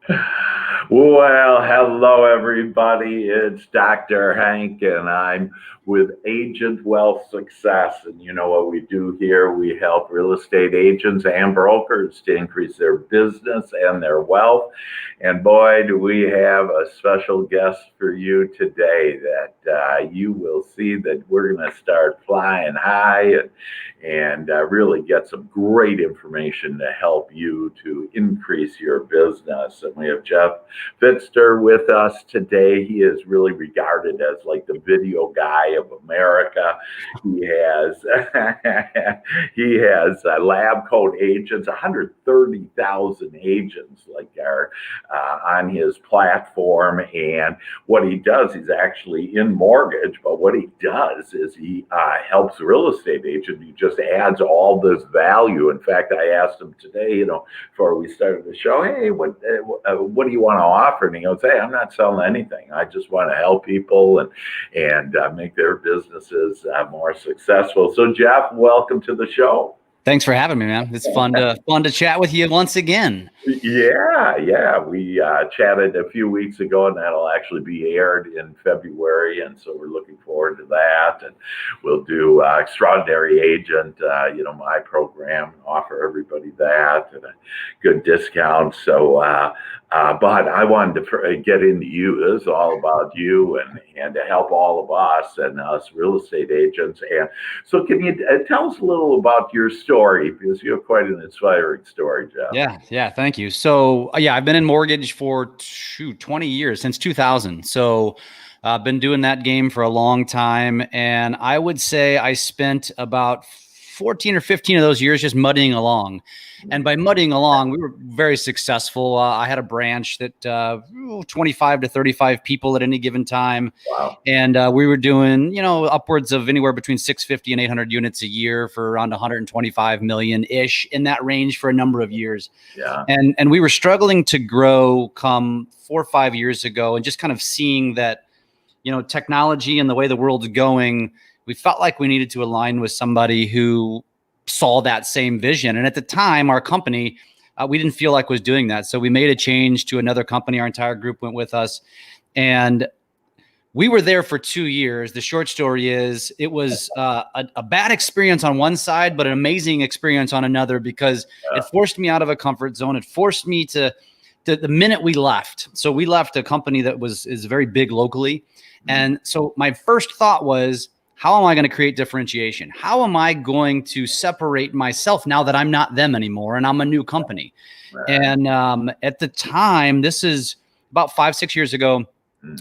Well, hello everybody. It's Dr. Hank, and I'm with Agent Wealth Success. And you know what we do here? We help real estate agents and brokers to increase their business and their wealth. And boy, do we have a special guest for you today that you will see that we're going to start flying high and really get some great information to help you to increase your business. And we have Jeff Fitster with us today. He is really regarded as like the video guy of America. He has he has lab coat agents, 130,000 agents like are on his platform. And what he does, he's actually in mortgage, but what he does is he helps real estate agents. He just adds all this value. In fact, I asked him today, before we started the show, hey, what do you want to offer? And he goes, hey, I'm not selling anything. I just want to help people and make their businesses more successful. So, Jeff, welcome to the show. Thanks for having me, man. It's fun to chat with you once again. Yeah. We chatted a few weeks ago, and that'll actually be aired in February. And so we're looking forward to that. And we'll do Extraordinary Agent, my program, offer everybody that and a good discount. So, but I wanted to get into you. This is all about you and to help all of us and us real estate agents. And so can you tell us a little about your story, because you have quite an inspiring story, Jeff. Yeah. Thank you. So I've been in mortgage for 20 years, since 2000. So I've been doing that game for a long time. And I would say I spent about 14 or 15 of those years just muddying along. And by muddying along, we were very successful. I had a branch that 25 to 35 people at any given time. Wow. And we were doing, upwards of anywhere between 650 and 800 units a year for around 125 million-ish, in that range for a number of years. Yeah. And we were struggling to grow come 4 or 5 years ago, and just kind of seeing that, technology and the way the world's going, we felt like we needed to align with somebody who saw that same vision. And at the time, our company, we didn't feel like was doing that. So we made a change to another company. Our entire group went with us. And we were there for 2 years. The short story is it was a bad experience on one side, but an amazing experience on another, because it forced me out of a comfort zone. It forced me to the minute we left. So we left a company that is very big locally. And so my first thought was, how am I going to create differentiation? How am I going to separate myself now that I'm not them anymore and I'm a new company? Right. And at the time, this is about 5-6 years ago,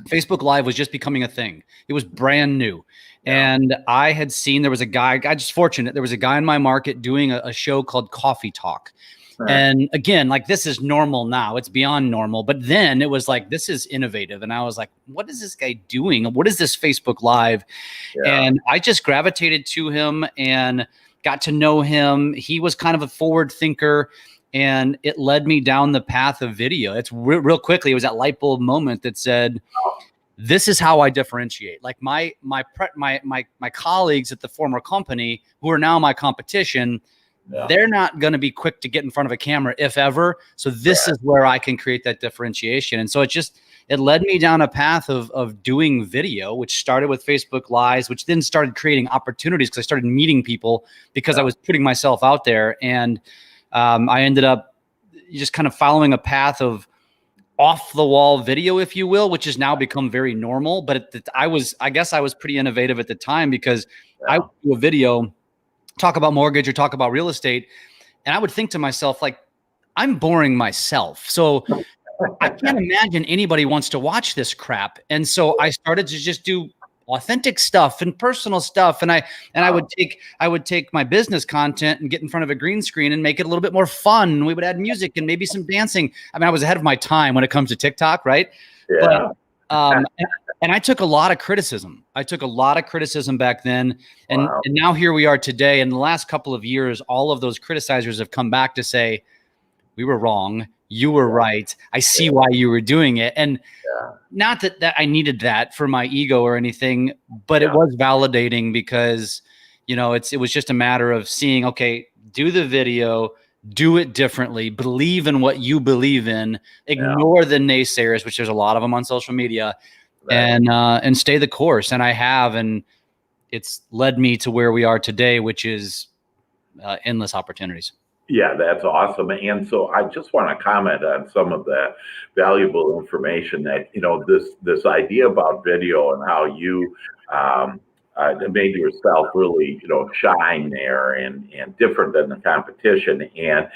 Facebook Live was just becoming a thing. It was brand new. Yeah. And I had seen there was a guy, just fortunate, there was a guy in my market doing a show called Coffee Talk. Right. And again, like, this is normal now. It's beyond normal. But then it was like, this is innovative. And I was like, what is this guy doing? What is this Facebook Live? Yeah. And I just gravitated to him and got to know him. He was kind of a forward thinker, and it led me down the path of video. It's real quickly. It was that light bulb moment that said, this is how I differentiate. Like my colleagues at the former company, who are now my competition, they're not going to be quick to get in front of a camera, if ever. So this is where I can create that differentiation. And so it led me down a path of doing video, which started with Facebook Lives, which then started creating opportunities because I started meeting people because I was putting myself out there. And I ended up just kind of following a path of off the wall video, if you will, which has now become very normal. But I guess I was pretty innovative at the time, because I would do a video, talk about mortgage or talk about real estate, and I would think to myself, like, I'm boring myself. So I can't imagine anybody wants to watch this crap. And so I started to just do authentic stuff and personal stuff. And I would take my business content and get in front of a green screen and make it a little bit more fun. We would add music and maybe some dancing. I mean, I was ahead of my time when it comes to TikTok, right? Yeah. But, and I took a lot of criticism. Back then. And now here we are today. In the last couple of years, all of those criticizers have come back to say, we were wrong. You were right. I see why you were doing it. And not that I needed that for my ego or anything, but it was validating, because, it was just a matter of seeing, okay, do the video, do it differently, believe in what you believe in, ignore the naysayers, which there's a lot of them on social media, and stay the course. And I have, and it's led me to where we are today, which is endless opportunities. Yeah, that's awesome. And so I just want to comment on some of the valuable information that, this idea about video and how you made yourself really, shine there and different than the competition. And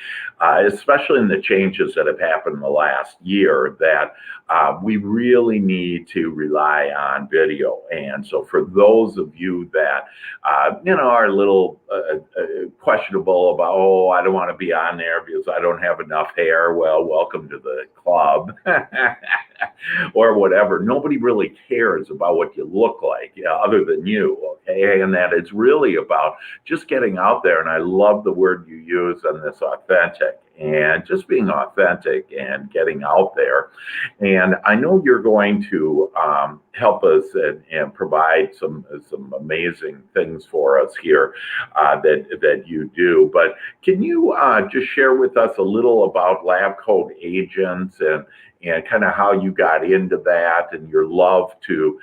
especially in the changes that have happened in the last year, that we really need to rely on video. And so for those of you that, are a little questionable about, oh, I don't want to be on there because I don't have enough hair. Well, welcome to the club or whatever. Nobody really cares about what you look like, other than you. Okay. And that it's really about just getting out there. And I love the word you use on this, authentic, and just being authentic and getting out there. And I know you're going to help us and provide some amazing things for us here that you do. But can you just share with us a little about Lab Coat Agents and kind of how you got into that and your love to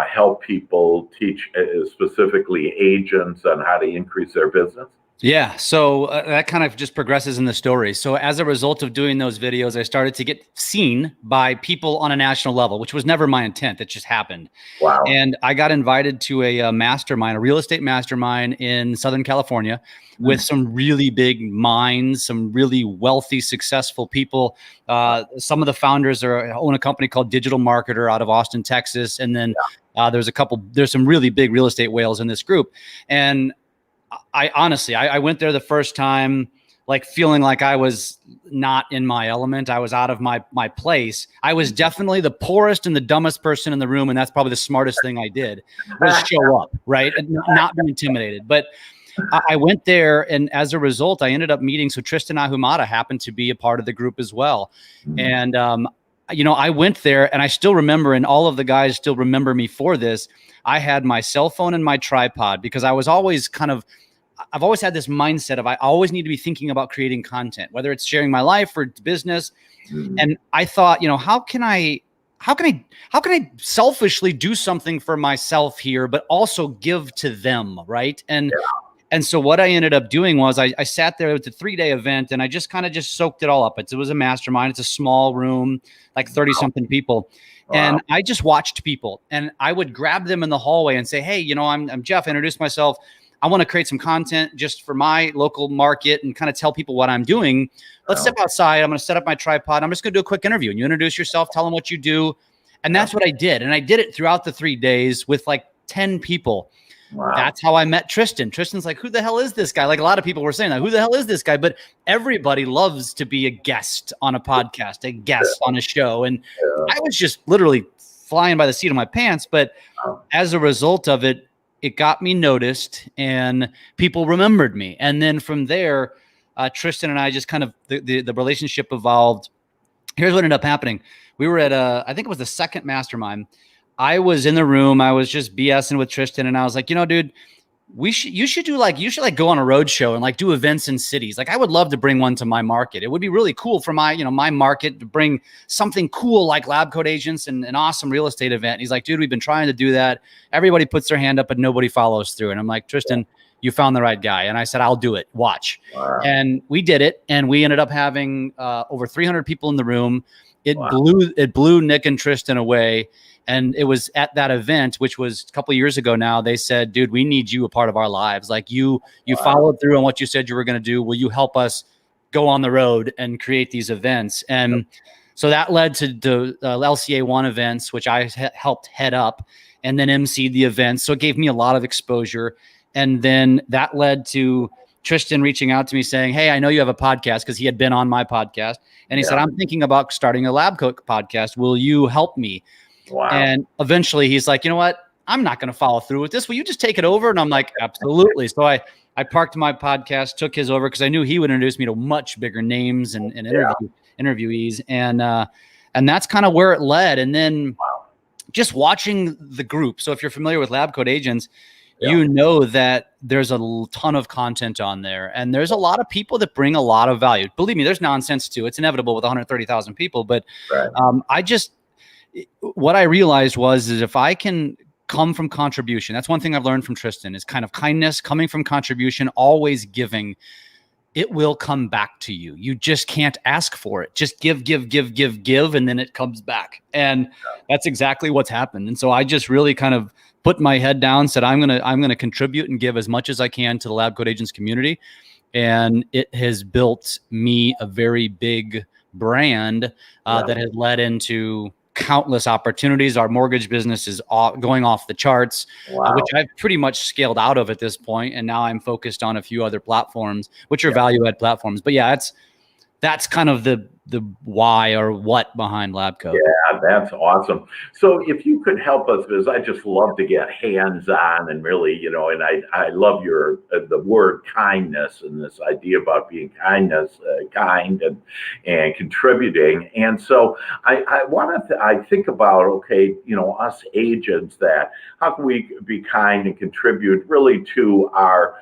help people, teach specifically agents on how to increase their business? Yeah. So that kind of just progresses in the story. So as a result of doing those videos, I started to get seen by people on a national level, which was never my intent. It just happened. Wow. And I got invited to a mastermind, a real estate mastermind in Southern California with some really big minds, some really wealthy, successful people. Some of the founders own a company called Digital Marketer out of Austin, Texas. And then there's some really big real estate whales in this group. And I honestly went there the first time, like feeling like I was not in my element. I was out of my place. I was definitely the poorest and the dumbest person in the room. And that's probably the smartest thing I did was show up, right? And not be intimidated. But I went there, and as a result, I ended up meeting. So Tristan Ahumada happened to be a part of the group as well. And, I went there, and I still remember, and all of the guys still remember me for this. I had my cell phone and my tripod because I was always I've always had this mindset of I always need to be thinking about creating content, whether it's sharing my life or business. And I thought, how can I selfishly do something for myself here, but also give to them, right? And so what I ended up doing was I sat there. It was a 3-day event, and I just kind of soaked it all up. It was a mastermind. It's a small room, like 30 something people. Wow. And I just watched people, and I would grab them in the hallway and say, hey, I'm Jeff, introduce myself. I want to create some content just for my local market and kind of tell people what I'm doing. Let's step outside. I'm going to set up my tripod. I'm just going to do a quick interview, and you introduce yourself, tell them what you do. And that's what I did. And I did it throughout the 3 days with like 10 people. Wow. That's how I met Tristan. Tristan's like, who the hell is this guy? Like a lot of people were saying that, who the hell is this guy? But everybody loves to be a guest on a podcast, a guest on a show. And I was just literally flying by the seat of my pants. But as a result of it, it got me noticed and people remembered me. And then from there, Tristan and I just kind of, the relationship evolved. Here's what ended up happening. We were at I think it was the second mastermind. I was in the room. I was just BSing with Tristan, and I was like, dude, you should go on a road show and like do events in cities. Like I would love to bring one to my market. It would be really cool for my market to bring something cool like Lab Coat Agents and an awesome real estate event. And he's like, dude, we've been trying to do that. Everybody puts their hand up, but nobody follows through. And I'm like, Tristan, you found the right guy. And I said, I'll do it. Watch. Wow. And we did it. And we ended up having over 300 people in the room. It blew Nick and Tristan away. And it was at that event, which was a couple of years ago now, they said, dude, we need you a part of our lives. Like you followed through on what you said you were going to do. Will you help us go on the road and create these events? And so that led to the LCA 1 events, which I helped head up, and then emceed the events. So it gave me a lot of exposure. And then that led to Tristan reaching out to me saying, hey, I know you have a podcast, because he had been on my podcast. And he said, I'm thinking about starting a Lab Coat podcast. Will you help me? Wow. And eventually he's like, you know what? I'm not going to follow through with this. Will you just take it over? And I'm like, absolutely. So I parked my podcast, took his over, because I knew he would introduce me to much bigger names and interviewees. And that's kind of where it led. And then just watching the group. So if you're familiar with Lab Coat Agents, Yeah. you know that there's a ton of content on there, and there's a lot of people that bring a lot of value. Believe me, there's nonsense too. It's inevitable with 130,000 people, but Right. what I realized is if I can come from contribution, that's one thing I've learned from Tristan is kind of kindness, coming from contribution, always giving. It will come back to you. You just can't ask for it. Just give, and then it comes back. And that's exactly what's happened. And so I just really kind of put my head down, said, I'm gonna contribute and give as much as I can to the Lab Coat Agents community. And it has built me a very big brand that has led into countless opportunities. Our mortgage business is going off the charts, which I've pretty much scaled out of at this point. And now I'm focused on a few other platforms, which are value add platforms. But yeah, that's kind of the why or what behind Lab Coat. Yeah, that's awesome. So if you could help us, because I just love to get hands-on and really, and I love the word kindness and this idea about being kind and contributing. And so I think about, okay, us agents, that how can we be kind and contribute really to our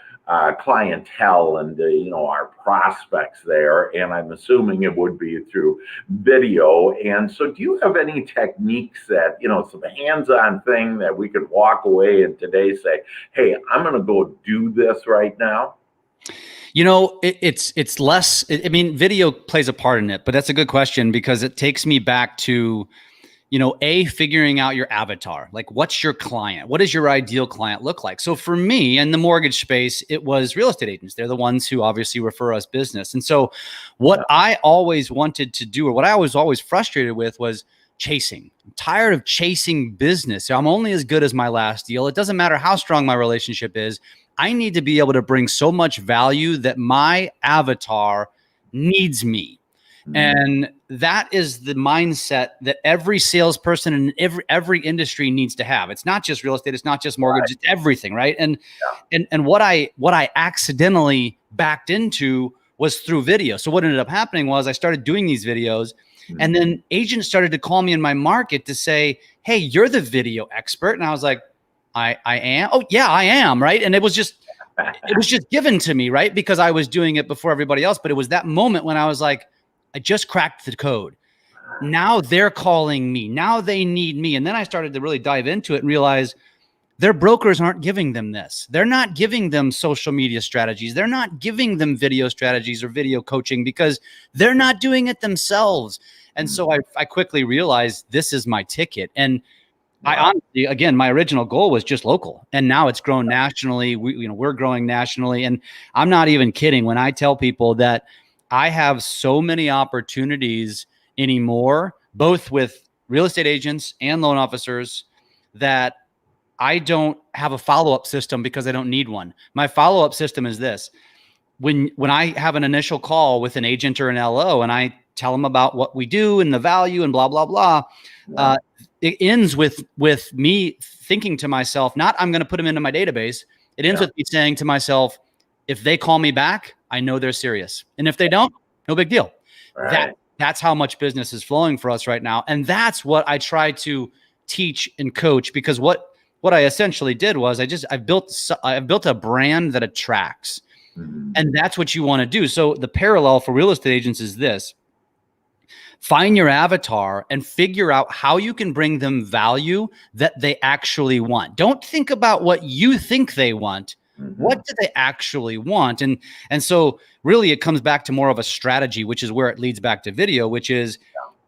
clientele and our prospects there, and I'm assuming it would be through video. And so do you have any techniques that some hands-on thing that we could walk away and today say, hey, I'm going to go do this right now? It's less, I mean, video plays a part in it, but that's a good question because it takes me back to figuring out your avatar. Like, what's your client? What does your ideal client look like? So for me in the mortgage space, it was real estate agents. They're the ones who obviously refer us business. And so what I always wanted to do, or what I was always frustrated with, was chasing. I'm tired of chasing business. I'm only as good as my last deal. It doesn't matter how strong my relationship is. I need to be able to bring so much value that my avatar needs me. And that is the mindset that every salesperson in every industry needs to have. It's not just real estate. It's not just mortgage. It's everything, right? And what I accidentally backed into was through video. So what ended up happening was I started doing these videos, and then agents started to call me in my market to say, "Hey, you're the video expert," and I was like, "I am. Oh yeah, I am." Right? And it was just given to me, right? Because I was doing it before everybody else. But it was that moment when I was like, I just cracked the code. Now they're calling me. Now they need me. And then I started to really dive into it and realize their brokers aren't giving them this. They're not giving them social media strategies. They're not giving them video strategies or video coaching because they're not doing it themselves. And so I quickly realized this is my ticket. And I honestly, again, my original goal was just local, and now it's grown nationally. We're growing nationally. And I'm not even kidding when I tell people that I have so many opportunities anymore, both with real estate agents and loan officers, that I don't have a follow-up system because I don't need one. My follow-up system is this. When I have an initial call with an agent or an LO and I tell them about what we do and the value and blah, blah, blah, it ends with me thinking to myself, not I'm going to put them into my database. It ends with me saying to myself, if they call me back, I know they're serious. And if they don't, no big deal. Right. That's how much business is flowing for us right now. And that's what I try to teach and coach, because what I essentially did was I've built a brand that attracts. And that's what you want to do. So the parallel for real estate agents is this. Find your avatar and figure out how you can bring them value that they actually want. Don't think about what you think they want. What do they actually want? And so really it comes back to more of a strategy, which is where it leads back to video, which is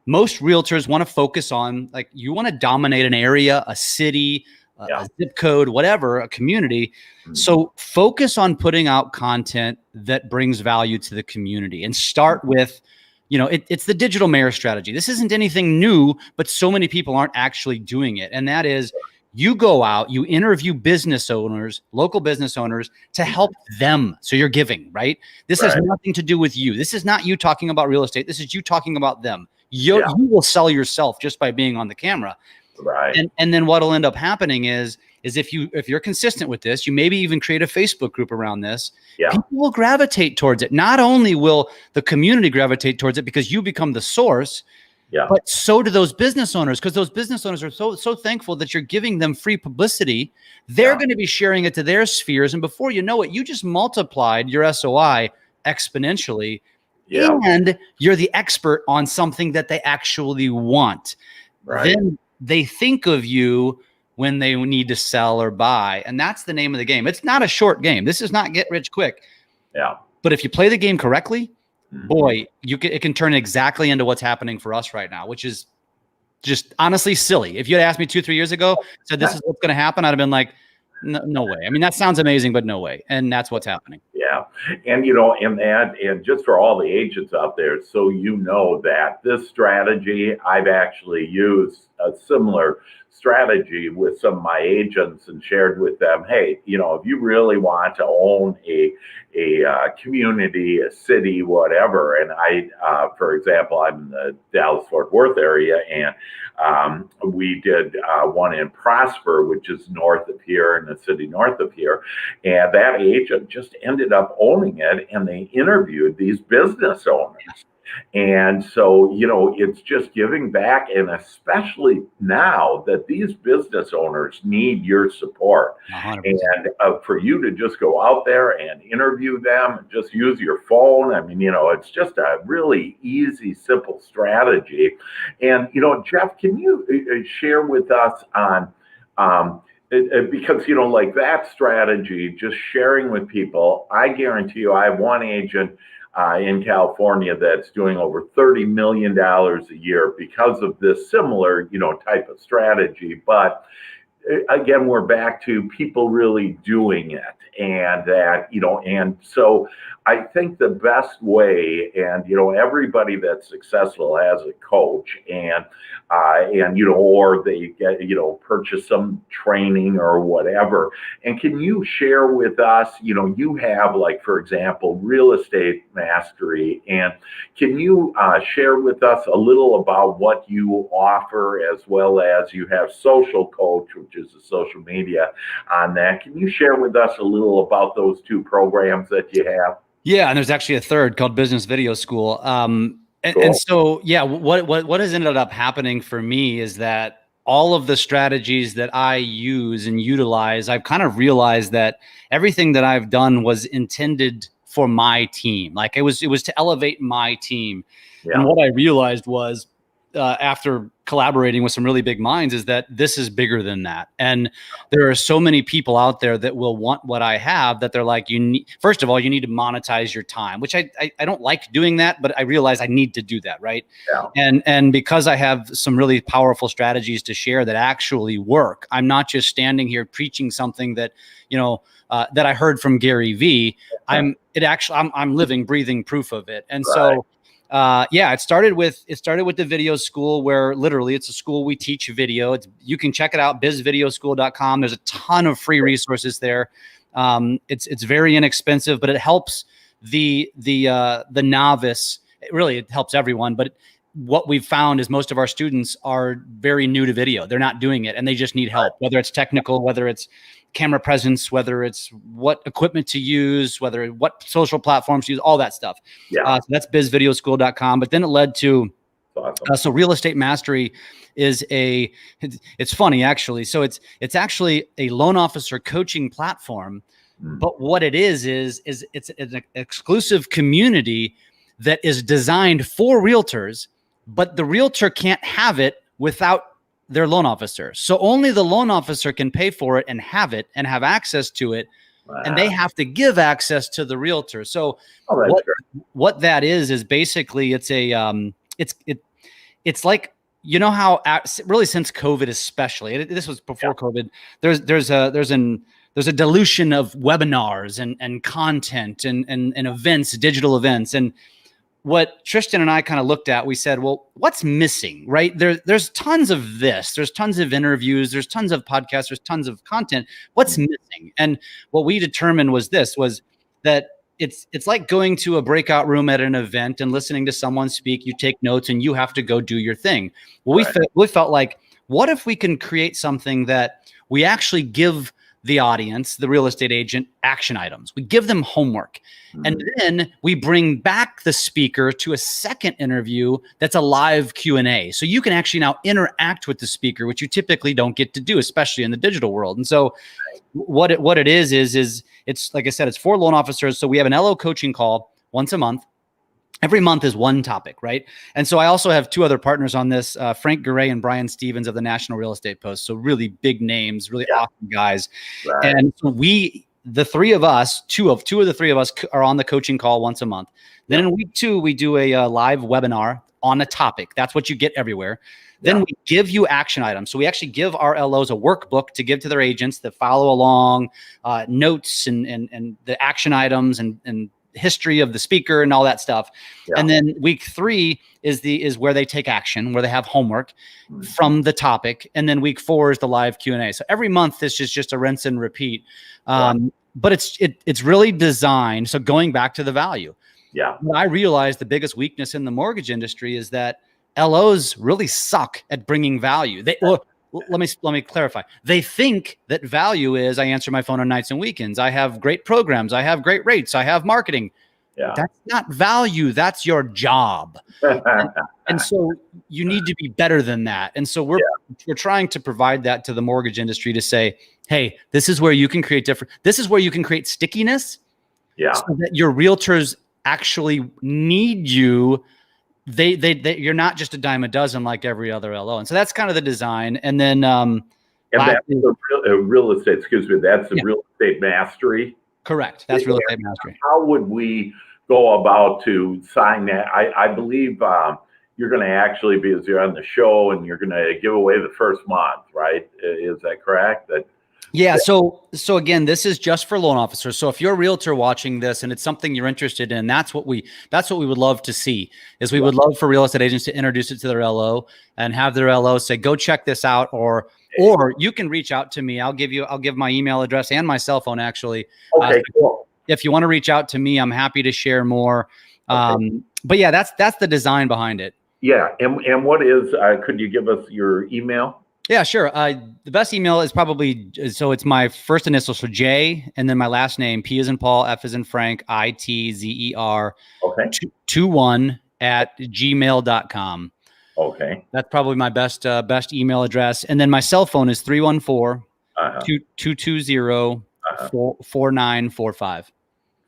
most realtors want to focus on, like, you want to dominate an area, a city, a zip code, whatever, a community. So focus on putting out content that brings value to the community, and start with, it's the digital mayor strategy. This isn't anything new, but so many people aren't actually doing it. And that is, you go out, you interview business owners, local business owners, to help them. So you're giving, right? This has nothing to do with you. This is not you talking about real estate. This is you talking about them. You will sell yourself just by being on the camera. Right. And then what'll end up happening is if you're consistent with this, you maybe even create a Facebook group around this. People will gravitate towards it. Not only will the community gravitate towards it because you become the source, Yeah. But so do those business owners, because those business owners are so thankful that you're giving them free publicity. They're going to be sharing it to their spheres. And before you know it, you just multiplied your SOI exponentially. Yeah. And you're the expert on something that they actually want. Right. Then they think of you when they need to sell or buy. And that's the name of the game. It's not a short game. This is not get rich quick. Yeah. But if you play the game correctly, boy, it can turn exactly into what's happening for us right now, which is just honestly silly. If you had asked me 2-3 years ago, said this is what's going to happen, I'd have been like, no way. I mean, that sounds amazing, but no way. And that's what's happening. Yeah. And, and just for all the agents out there, so you know that this strategy, I've actually used a similar strategy with some of my agents and shared with them, hey, if you really want to own a community, a city, whatever, and for example, I'm in the Dallas-Fort Worth area, and we did one in Prosper, which is north of here, in the city north of here, and that agent just ended up owning it, and they interviewed these business owners. And so, it's just giving back. And especially now that these business owners need your support. 100%. And for you to just go out there and interview them, just use your phone. I mean, it's just a really easy, simple strategy. And, Jeff, can you share with us on, because, like that strategy, just sharing with people, I guarantee you, I have one agent in California that's doing over $30 million a year because of this similar, type of strategy. But again, we're back to people really doing it, and that, and so I think the best way, and, everybody that's successful has a coach, and or they get, purchase some training or whatever. And can you share with us, you have, like, for example, real estate mastery, and can you share with us a little about what you offer, as well as you have social coach, which is the social media on that. Can you share with us a little about those two programs that you have? Yeah, and there's actually a third called Business Video School. Cool. And so, yeah, what has ended up happening for me is that all of the strategies that I use and utilize, I've kind of realized that everything that I've done was intended for my team. Like it was to elevate my team. Yeah. And what I realized was, after collaborating with some really big minds, is that this is bigger than that. And there are so many people out there that will want what I have, that they're like, first of all, you need to monetize your time, which I don't like doing that, but I realize I need to do that. Right. Yeah. And because I have some really powerful strategies to share that actually work, I'm not just standing here preaching something that, that I heard from Gary V. I'm living, breathing proof of it. And so, it started with the video school, where literally it's a school we teach video. You can check it out, bizvideoschool.com. There's a ton of free resources there. It's very inexpensive, but it helps the novice. It helps everyone. But what we've found is most of our students are very new to video. They're not doing it, and they just need help, whether it's technical, whether it's camera presence, whether it's what equipment to use, what social platforms to use, all that stuff. Yeah. So that's bizvideoschool.com. But then it led to, so Real Estate Mastery is it's funny actually. So it's actually a loan officer coaching platform. But what it is it's an exclusive community that is designed for realtors, but the realtor can't have it without their loan officer. So only the loan officer can pay for it and have access to it. Wow. And they have to give access to the realtor. So what that is basically, it's like, how really since COVID, especially, this was before COVID, there's a dilution of webinars and content and events, digital events. And what Tristan and I kind of looked at, we said, well, what's missing, right? There's tons of this, there's tons of interviews, there's tons of podcasts, there's tons of content. What's missing? And what we determined was that it's like going to a breakout room at an event and listening to someone speak. You take notes and you have to go do your thing. Well, we felt like, what if we can create something that we actually give the audience, the real estate agent, action items. We give them homework. And then we bring back the speaker to a second interview that's a live Q&A. So you can actually now interact with the speaker, which you typically don't get to do, especially in the digital world. And so what it is it's, like I said, it's for loan officers. So we have an LO coaching call once a month. Every month is one topic, right? And so I also have two other partners on this, Frank Garay and Brian Stevens of the National Real Estate Post. So really big names, really awesome guys. Right. And so the three of us, two of the three of us are on the coaching call once a month. Then in week 2, we do a live webinar on a topic. That's what you get everywhere. Then we give you action items. So we actually give our LOs a workbook to give to their agents that follow along, notes and the action items and history of the speaker and all that stuff. And then week 3 is where they take action, where they have homework from the topic. And then week 4 is the live Q&A. So every month this is just a rinse and repeat. But it's really designed. So going back to the value. I realized the biggest weakness in the mortgage industry is that LOs really suck at bringing value. Let me clarify. They think that value is I answer my phone on nights and weekends. I have great programs. I have great rates. I have marketing. That's not value. That's your job. and so you need to be better than that. And so we're trying to provide that to the mortgage industry to say, hey, this is where you can create this is where you can create stickiness. So that your realtors actually need you. They you're not just a dime a dozen like every other LO. And so that's kind of the design. And then and that's the real estate, excuse me, that's the real estate mastery. Correct. That's real estate mastery. How would we go about to sign that? I believe you're going to actually be, as you're on the show, and you're going to give away the first month, right? Is that correct? Yeah. So again, this is just for loan officers. So if you're a realtor watching this and it's something you're interested in, that's what we would love to see. Is we would love for real estate agents to introduce it to their LO and have their LO say, go check this out, or you can reach out to me. I'll give my email address and my cell phone actually. Okay, cool. If you want to reach out to me, I'm happy to share more. But yeah, that's the design behind it. Yeah. And what is, could you give us your email? Yeah, sure. The best email is probably, so it's my first initial, so J, and then my last name, P as in Paul, F as in Frank, ITZER, 21 at gmail.com. Okay. That's probably my best email address. And then my cell phone is 314-220-4945.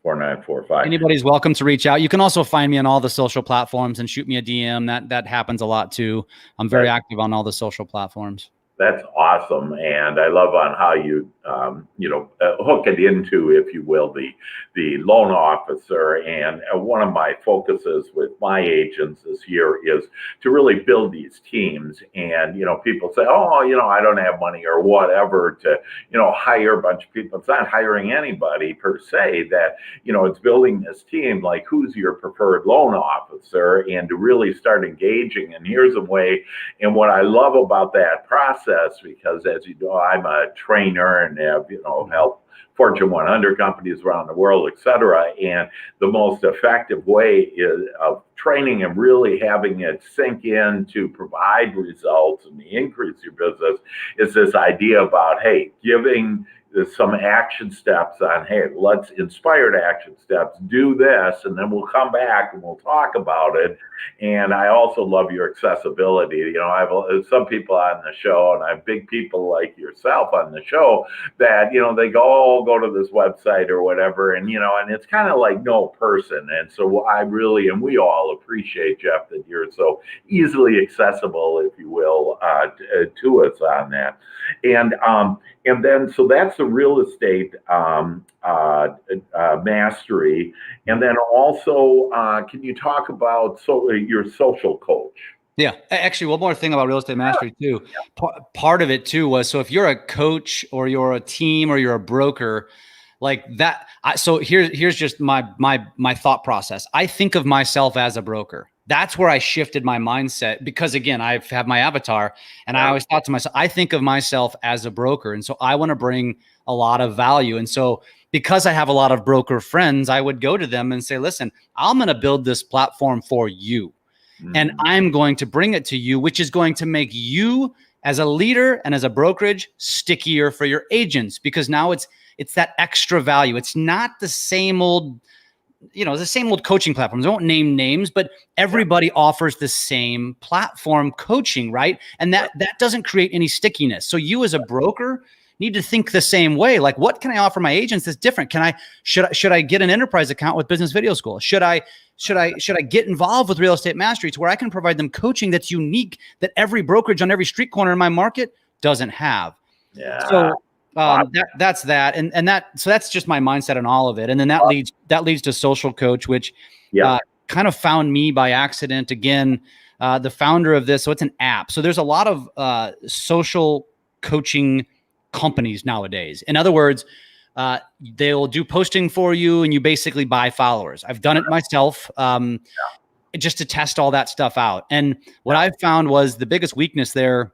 4945. Anybody's welcome to reach out. You can also find me on all the social platforms and shoot me a DM. That happens a lot too. I'm very active on all the social platforms. That's awesome. And I love on how you, hook it into, if you will, the loan officer. And one of my focuses with my agents this year is to really build these teams. And, people say, I don't have money or whatever to, hire a bunch of people. It's not hiring anybody per se, that, it's building this team, like who's your preferred loan officer, and to really start engaging. And here's a way, and what I love about that process, because as you know, I'm a trainer and have, helped Fortune 100 companies around the world, et cetera. And the most effective way of training and really having it sink in to provide results and increase your business is this idea about, hey, giving some action steps on, hey, let's inspired action steps, do this, and then we'll come back and we'll talk about it. And I also love your accessibility. I have some people on the show, and I have big people like yourself on the show that, they go to this website or whatever, and, and it's kind of like no person. And so I really, and we all appreciate, Jeff, that you're so easily accessible, if you will, to us on that. And then, so that's the real estate mastery. And then also, can you talk about your social coach? Yeah. Actually, one more thing about real estate mastery too. Part of it too was, so if you're a coach or you're a team or you're a broker like that, so here's just my thought process. I think of myself as a broker. That's where I shifted my mindset, because again, I have my avatar, and I always thought to myself, I think of myself as a broker. And so I want to bring a lot of value. And so because I have a lot of broker friends, I would go to them and say, listen, I'm going to build this platform for you. And I'm going to bring it to you, which is going to make you as a leader and as a brokerage, stickier for your agents, because now it's that extra value. It's not the same old, the same old coaching platforms. I won't name names, but everybody offers the same platform coaching, right? And that doesn't create any stickiness. So you as a broker need to think the same way. Like, what can I offer my agents that's different? Should I get an enterprise account with Business Video School? Should I get involved with Real Estate Mastery to where I can provide them coaching that's unique, that every brokerage on every street corner in my market doesn't have? Yeah. So that's that. And that's just my mindset on all of it. And then that leads to Social Coach, which kind of found me by accident. Again, the founder of this. So it's an app. So there's a lot of social coaching companies nowadays. In other words, they'll do posting for you and you basically buy followers. I've done it myself just to test all that stuff out. And what I've found was the biggest weakness there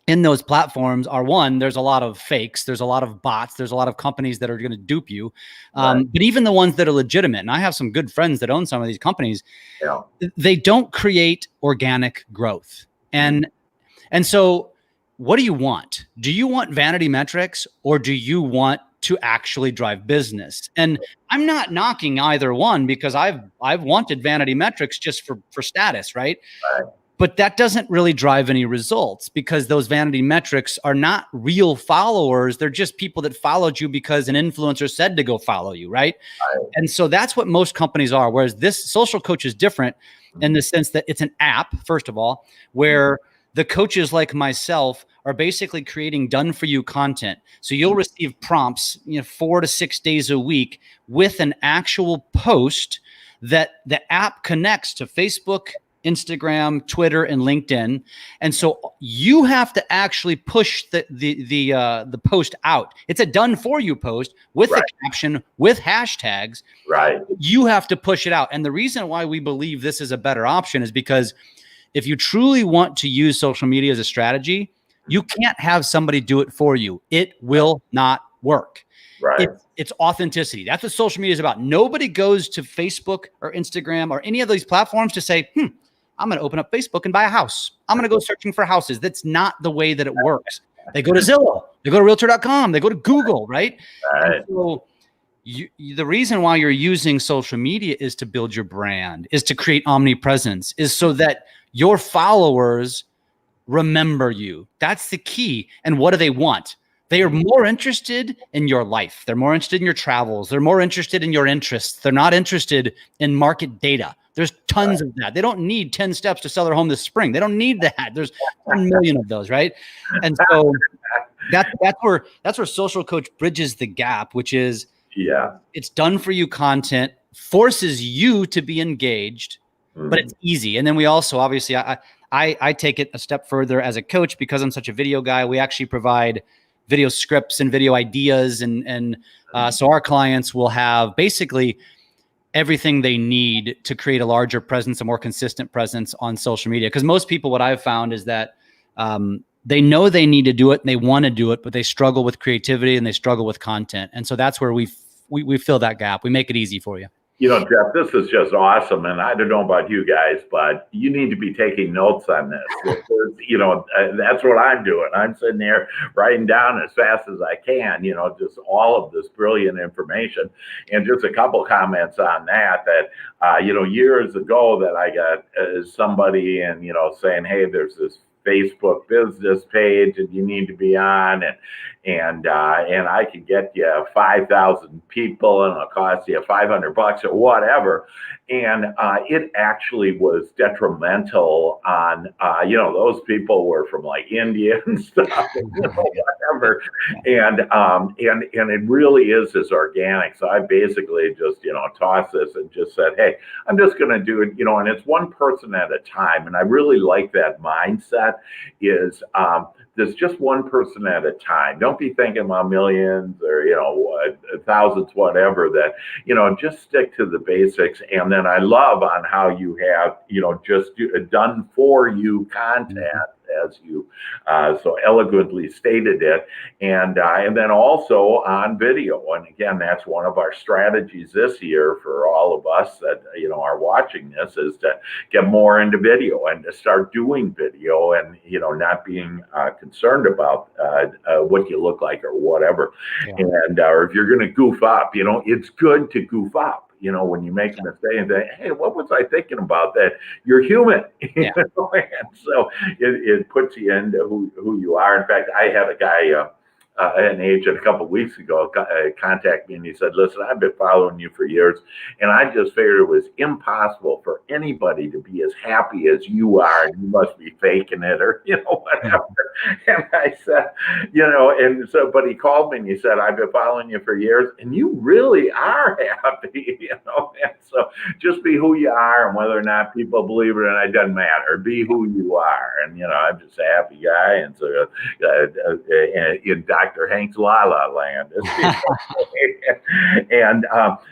in those platforms are, one, there's a lot of fakes. There's a lot of bots. There's a lot of companies that are going to dupe you. But even the ones that are legitimate, and I have some good friends that own some of these companies, they don't create organic growth. And so what do you want? Do you want vanity metrics, or do you want to actually drive business? And I'm not knocking either one, because I've wanted vanity metrics just for status, right? But that doesn't really drive any results, because those vanity metrics are not real followers. They're just people that followed you because an influencer said to go follow you, right? And so that's what most companies are. Whereas this Social Coach is different in the sense that it's an app, first of all, where the coaches like myself are basically creating done-for-you content. So you'll receive prompts, 4 to 6 days a week with an actual post that the app connects to Facebook, Instagram, Twitter, and LinkedIn. And so you have to actually push the post out. It's a done-for-you post with a caption, with hashtags. Right. You have to push it out. And the reason why we believe this is a better option is because if you truly want to use social media as a strategy, you can't have somebody do it for you. It will not work. Right. It's authenticity. That's what social media is about. Nobody goes to Facebook or Instagram or any of these platforms to say, I'm going to open up Facebook and buy a house. I'm going to go searching for houses. That's not the way that it works. They go to Zillow, they go to realtor.com, they go to Google, right? And so the reason why you're using social media is to build your brand, is to create omnipresence, is so that your followers remember you. That's the key. And what do they want? They are more interested in your life. They're more interested in your travels. They're more interested in your interests. They're not interested in market data. There's tons of that. They don't need 10 steps to sell their home this spring. They don't need that. There's 1 million of those, right? And so that's where Social Coach bridges the gap, which is it's done for you content, forces you to be engaged, but it's easy. And then we also, obviously, I take it a step further as a coach, because I'm such a video guy. We actually provide video scripts and video ideas. And so our clients will have basically everything they need to create a larger presence, a more consistent presence on social media. Because most people, what I've found is that they know they need to do it and they want to do it, but they struggle with creativity and they struggle with content. And so that's where we fill that gap. We make it easy for you. Jeff, this is just awesome. And I don't know about you guys, but you need to be taking notes on this. That's what I'm doing. I'm sitting there writing down as fast as I can, just all of this brilliant information. And just a couple comments on that, years ago that I got somebody in, saying, hey, there's this Facebook business page and you need to be on, and I could get you 5,000 people and it'll cost you $500 or whatever. And it actually was detrimental on, those people were from like India and stuff, whatever. And it really is as organic. So I basically just, tossed this and just said, hey, I'm just going to do it, and it's one person at a time. And I really like that mindset is, there's just one person at a time. Don't be thinking about millions or, thousands, whatever, that, just stick to the basics. And then I love on how you have, just done for you content, as you so eloquently stated it. And then also on video. And again, that's one of our strategies this year for all of us that, are are watching this is to get more into video and to start doing video and, not being concerned about what you look like or whatever. Yeah. And, or if you're going to goof up, it's good to goof up. When you make a mistake and say, hey, what was I thinking about that? You're human. Yeah. And so it puts you into who you are. In fact, I had a guy, an agent a couple of weeks ago contact me and he said, listen, I've been following you for years and I just figured it was impossible for anybody to be as happy as you are and you must be faking it or, whatever. And I said, and so, but he called me and he said, I've been following you for years and you really are happy, and so just be who you are and whether or not people believe it or not, it doesn't matter. Be who you are. And, I'm just a happy guy. And so in Dr. Hank's La La Land. And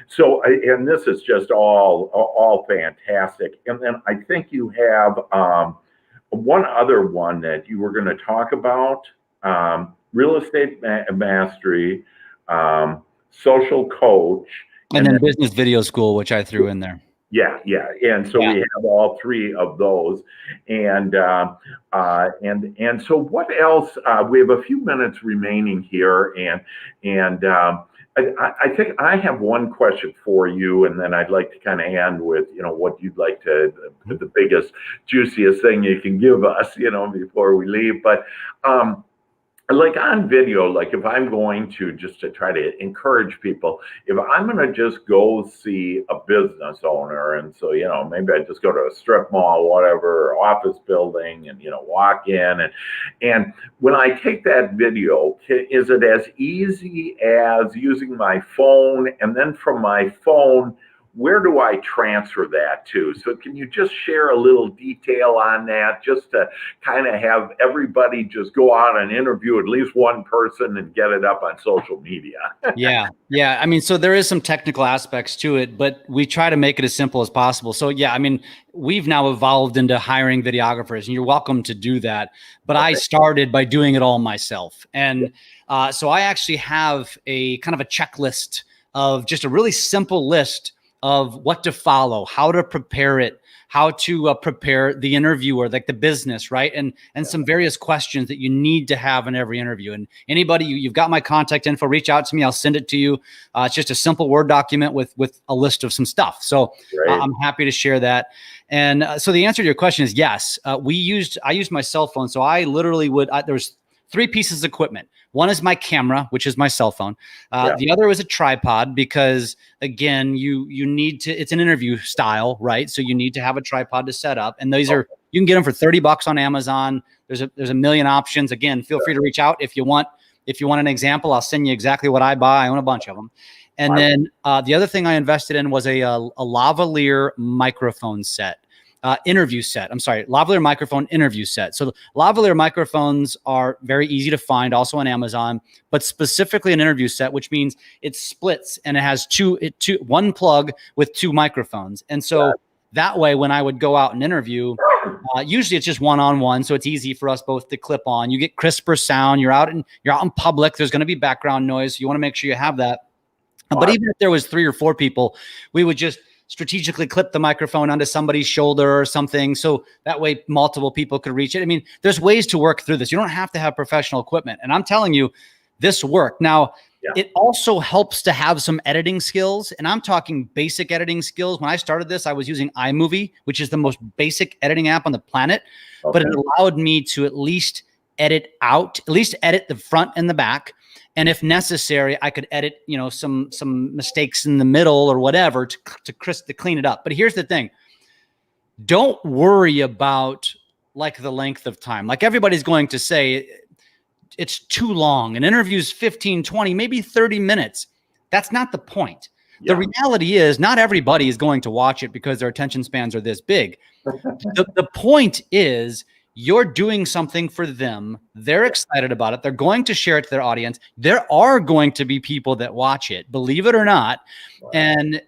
so, and this is just all fantastic. And then I think you have one other one that you were going to talk about, real estate mastery, social coach. And then business video school, which I threw in there. Yeah. And so we have all three of those. And so what else? We have a few minutes remaining here. And I think I have one question for you, and then I'd like to kind of end with, what you'd like to, the biggest, juiciest thing you can give us, before we leave. But like on video, like if I'm going to just to try to encourage people, if I'm going to just go see a business owner, and so, maybe I just go to a strip mall, whatever, or office building and, walk in and when I take that video, is it as easy as using my phone and then from my phone, where do I transfer that to? So can you just share a little detail on that just to kind of have everybody just go out and interview at least one person and get it up on social media? Yeah. I mean, so there is some technical aspects to it, but we try to make it as simple as possible. So yeah, I mean, we've now evolved into hiring videographers and you're welcome to do that. But I started by doing it all myself. And so I actually have a kind of a checklist of just a really simple list of what to follow, how to prepare it, how to prepare the interviewer, like the business, right? And some various questions that you need to have in every interview. And anybody, you've got my contact info, reach out to me. I'll send it to you. It's just a simple Word document with a list of some stuff. So I'm happy to share that. And so the answer to your question is yes. I used my cell phone. So I literally there's 3 pieces of equipment. One is my camera, which is my cell phone. The other is a tripod because, again, you need to. It's an interview style, right? So you need to have a tripod to set up. And these are you can get them for $30 on Amazon. There's a million options. Again, feel free to reach out if you want. If you want an example, I'll send you exactly what I buy. I own a bunch of them. And then the other thing I invested in was a lavalier microphone set. Interview set. I'm sorry, lavalier microphone interview set. So lavalier microphones are very easy to find, also on Amazon, but specifically an interview set, which means it splits and it has one plug with 2 microphones. And so that way, when I would go out and interview, usually it's just one-on-one, so it's easy for us both to clip on. You get crisper sound. You're out in public. There's going to be background noise. So you want to make sure you have that. But even if there was 3 or 4 people, we would just strategically clip the microphone onto somebody's shoulder or something. So that way multiple people could reach it. I mean, there's ways to work through this. You don't have to have professional equipment. And I'm telling you, this worked. Now, it also helps to have some editing skills. And I'm talking basic editing skills. When I started this, I was using iMovie, which is the most basic editing app on the planet. But it allowed me to at least edit the front and the back. And if necessary, I could edit, some mistakes in the middle or whatever to clean it up. But here's the thing. Don't worry about like the length of time. Like everybody's going to say it's too long. An interview's 15, 20, maybe 30 minutes. That's not the point. The reality is not everybody is going to watch it because their attention spans are this big. The point is, you're doing something for them. They're excited about it. They're going to share it to their audience. There are going to be people that watch it, believe it or not. And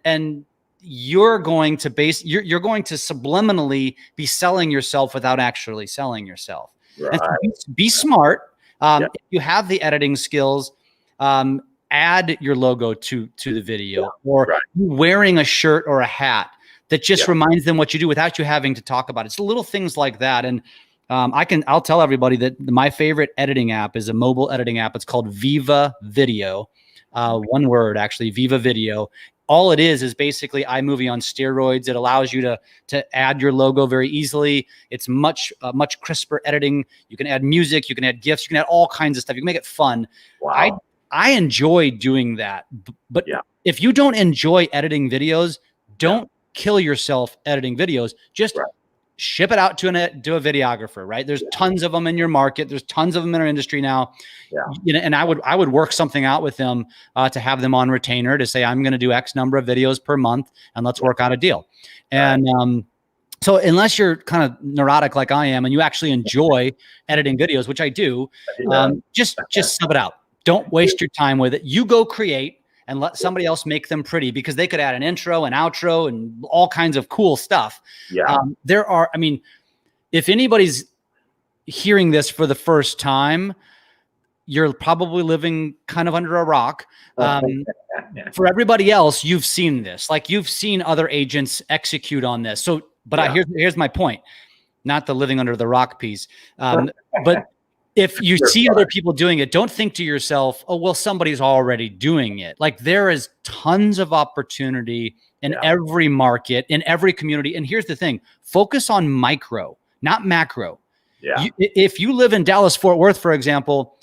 you're going to subliminally be selling yourself without actually selling yourself. And so be smart. If you have the editing skills, add your logo to the video or wearing a shirt or a hat that just reminds them what you do without you having to talk about it. It's little things like that. And I'll tell everybody that my favorite editing app is a mobile editing app. It's called Viva Video. One word, actually, Viva Video. All it is basically iMovie on steroids. It allows you to add your logo very easily. It's much crisper editing. You can add music, you can add GIFs, you can add all kinds of stuff. You can make it fun. Wow. I enjoy doing that. But if you don't enjoy editing videos, don't kill yourself editing videos. Just ship it out to a videographer, right? There's tons of them in your market. There's tons of them in our industry now. You know, and I would work something out with them to have them on retainer to say, I'm going to do X number of videos per month and let's work out a deal. And so unless you're kind of neurotic like I am and you actually enjoy editing videos, which I do, just sub it out. Don't waste your time with it. You go create and let somebody else make them pretty, because they could add an intro, an outro, and all kinds of cool stuff. I mean, if anybody's hearing this for the first time, you're probably living kind of under a rock. For everybody else, you've seen this. Like, you've seen other agents execute on this. So, but here's my point. Not the living under the rock piece. But if you see other people doing it, don't think to yourself, oh, well, somebody's already doing it. Like, there is tons of opportunity in every market, in every community. And here's the thing, focus on micro, not macro. If you live in Dallas, Fort Worth, for example,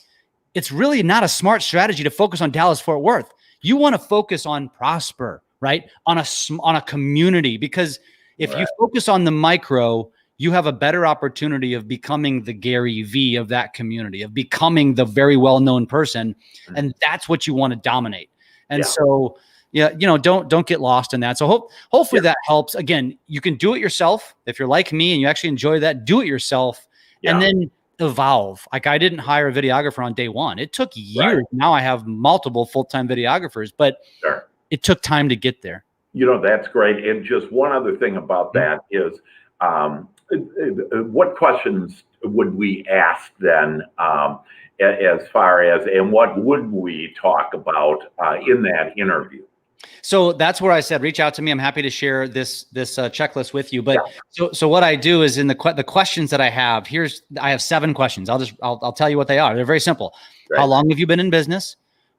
it's really not a smart strategy to focus on Dallas, Fort Worth. You want to focus on Prosper, right? On a community, because if you focus on the micro, you have a better opportunity of becoming the Gary V of that community, of becoming the very well-known person. And that's what you want to dominate. And so, you know, don't get lost in that. So hopefully that helps. Again, you can do it yourself. If you're like me and you actually enjoy that, do it yourself and then evolve. Like, I didn't hire a videographer on day one. It took years. Now I have multiple full-time videographers, but it took time to get there. You know, that's great. And just one other thing about that is, what questions would we ask then, as far as, and what would we talk about in that interview? So that's where I said, reach out to me. I'm happy to share this checklist with you. But so what I do is in the questions that I have, I have 7 questions. I'll tell you what they are. They're very simple. How long have you been in business?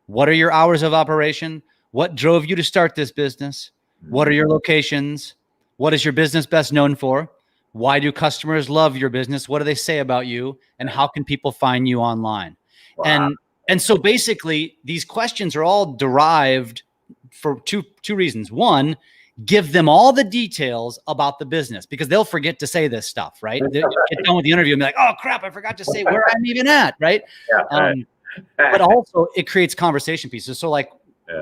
What are your hours of operation? What drove you to start this business? What are your locations? What is your business best known for? Why do customers love your business? What do they say about you? And how can people find you online? And so basically, these questions are all derived for two reasons. One, give them all the details about the business, because they'll forget to say this stuff, right? They get done with the interview and be like, oh crap, I forgot to say where I'm even at, right? But also it creates conversation pieces. So like,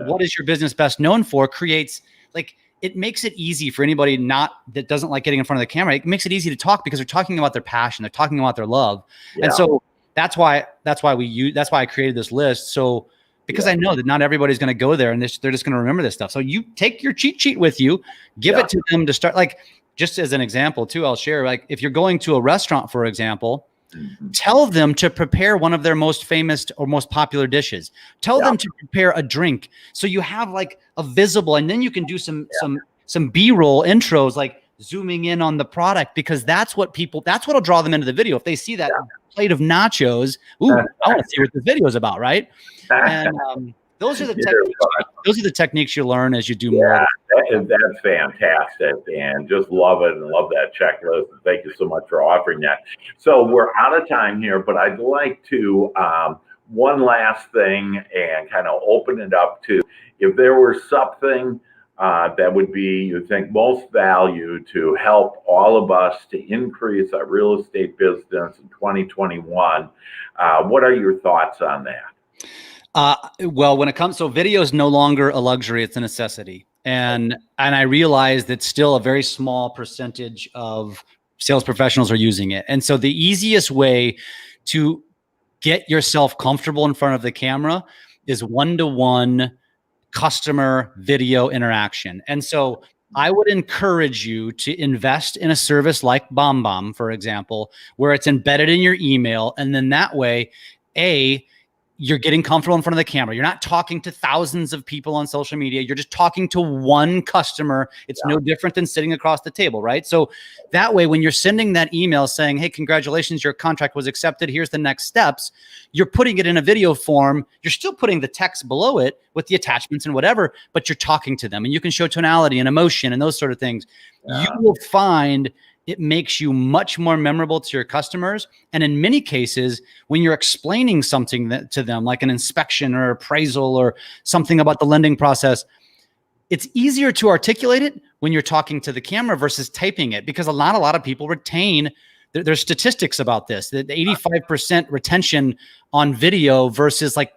what is your business best known for creates, like, it makes it easy for anybody that doesn't like getting in front of the camera. It makes it easy to talk because they're talking about their passion. They're talking about their love. And so that's why I created this list. So, because I know that not everybody's going to go there and they're just going to remember this stuff. So you take your cheat sheet with you, give it to them to start. Like, just as an example too, I'll share, like, if you're going to a restaurant, for example, tell them to prepare one of their most famous or most popular dishes. Tell them to prepare a drink. So you have like a visible, and then you can do some B-roll intros, like zooming in on the product, because that's what'll draw them into the video. If they see that plate of nachos, ooh, I want to see what this video is about, right? And those are the techniques you learn as you do more. That's fantastic, and just love it and love that checklist. And thank you so much for offering that. So we're out of time here, but I'd like to one last thing and kind of open it up to, if there were something that would be, you think, most value to help all of us to increase our real estate business in 2021. What are your thoughts on that? Well, when it comes, so video is no longer a luxury, it's a necessity. And I realize that still a very small percentage of sales professionals are using it. And so the easiest way to get yourself comfortable in front of the camera is one-to-one customer video interaction. And so I would encourage you to invest in a service like BombBomb, for example, where it's embedded in your email. And then that way, you're getting comfortable in front of the camera. You're not talking to thousands of people on social media. You're just talking to one customer. It's no different than sitting across the table, right? So that way, when you're sending that email saying, hey, congratulations, your contract was accepted, here's the next steps, you're putting it in a video form. You're still putting the text below it with the attachments and whatever, but you're talking to them, and you can show tonality and emotion and those sort of things. You will find it makes you much more memorable to your customers. And in many cases, when you're explaining something to them, like an inspection or appraisal or something about the lending process, it's easier to articulate it when you're talking to the camera versus typing it, because a lot of people retain. There's statistics about this, that 85% retention on video versus like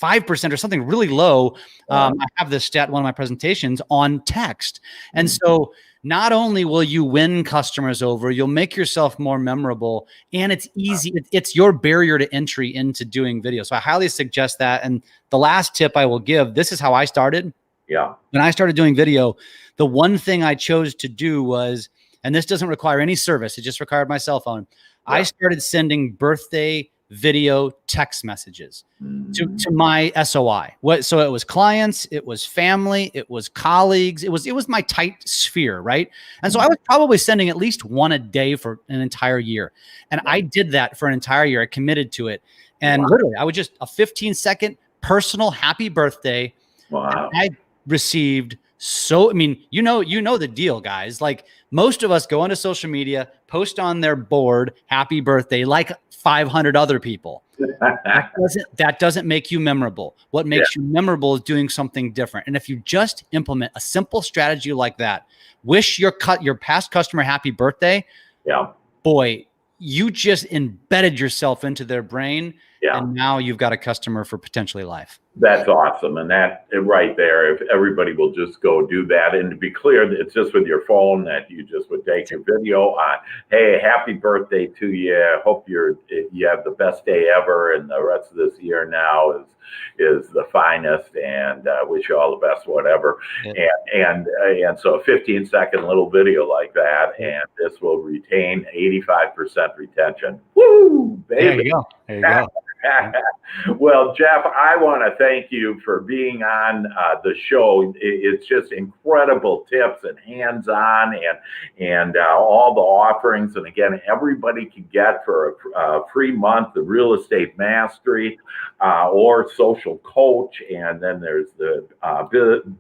5% or something really low. I have this stat in one of my presentations on text. And so not only will you win customers over, you'll make yourself more memorable, and it's easy. It's your barrier to entry into doing video. So I highly suggest that. And the last tip I will give, this is how I started. Yeah. When I started doing video, the one thing I chose to do was, and this doesn't require any service, it just required my cell phone. Yeah. I started sending birthday video text messages to my SOI. So it was clients, it was family, it was colleagues, it was my tight sphere, right? And so I was probably sending at least one a day for an entire year. And I did that for an entire year. I committed to it. And literally, I would just a 15-second personal happy birthday. Wow. I received so, I mean, you know the deal, guys. Like, most of us go onto social media, post on their board, happy birthday, like 500 other people. That doesn't make you memorable. What makes you memorable is doing something different. And if you just implement a simple strategy like that, wish your past customer happy birthday. Yeah. Boy, you just embedded yourself into their brain. Yeah. And now you've got a customer for potentially life. That's awesome. And that right there, if everybody will just go do that. And to be clear, it's just with your phone that you just would take your video on. Hey, happy birthday to you. Hope you have the best day ever. And the rest of this year now is the finest, and wish you all the best, whatever. Yeah. And so a 15-second little video like that, and this will retain 85% retention. Woo, baby. There you go. There you go. Well, Jeff, I want to thank you for being on the show. It's just incredible tips and hands-on and all the offerings. And again, everybody can get for a free month the Real Estate Mastery or Social Coach. And then there's the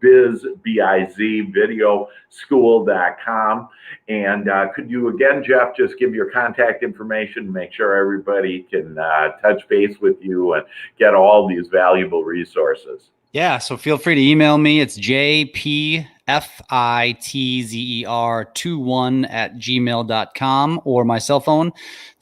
Biz, B-I-Z, Video School.com. And could you again, Jeff, just give your contact information, make sure everybody can touch base with you and get all these valuable resources? Yeah, so feel free to email me. It's jpfitzer21@gmail.com, or my cell phone,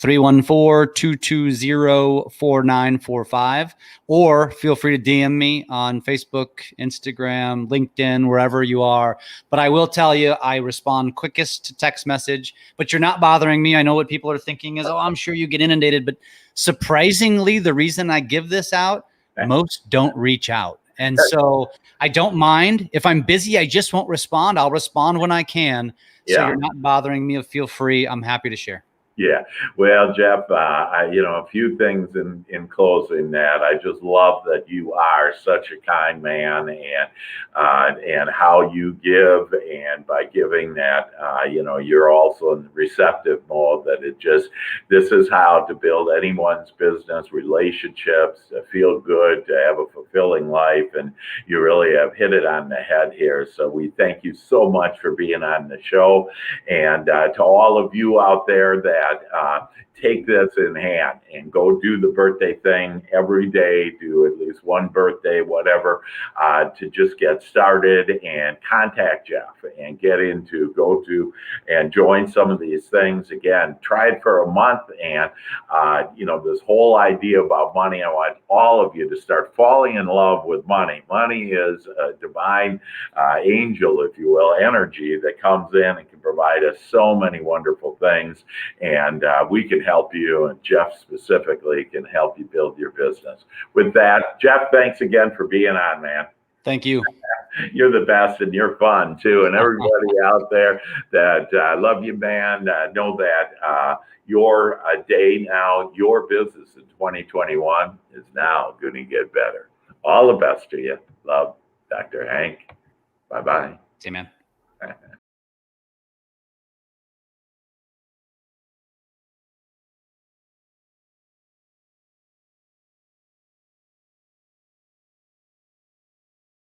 314-220-4945. Or feel free to DM me on Facebook, Instagram, LinkedIn, wherever you are. But I will tell you, I respond quickest to text message. But you're not bothering me. I know what people are thinking is, oh, I'm sure you get inundated. But surprisingly, the reason I give this out, most don't reach out. And so I don't mind. If I'm busy, I just won't respond. I'll respond when I can. So you're not bothering me. Feel free. I'm happy to share. Yeah. Well, Jeff, a few things in closing that I just love that you are such a kind man, and how you give, and by giving that, you're also in the receptive mode, that this is how to build anyone's business, relationships, to feel good, to have a fulfilling life. And you really have hit it on the head here. So we thank you so much for being on the show. And to all of you out there that take this in hand and go do the birthday thing every day. Do at least one birthday, whatever, to just get started, and contact Jeff and go to and join some of these things. Again, try it for a month. And, this whole idea about money, I want all of you to start falling in love with money. Money is a divine angel, if you will, energy that comes in and can provide us so many wonderful things. And we can help you, and Jeff specifically can help you build your business. With that, Jeff, thanks again for being on, man. Thank you. You're the best, and you're fun too. And everybody out there that love you, man, know that your day now, your business in 2021 is now going to get better. All the best to you. Love, Dr. Hank. Bye-bye. See you, man.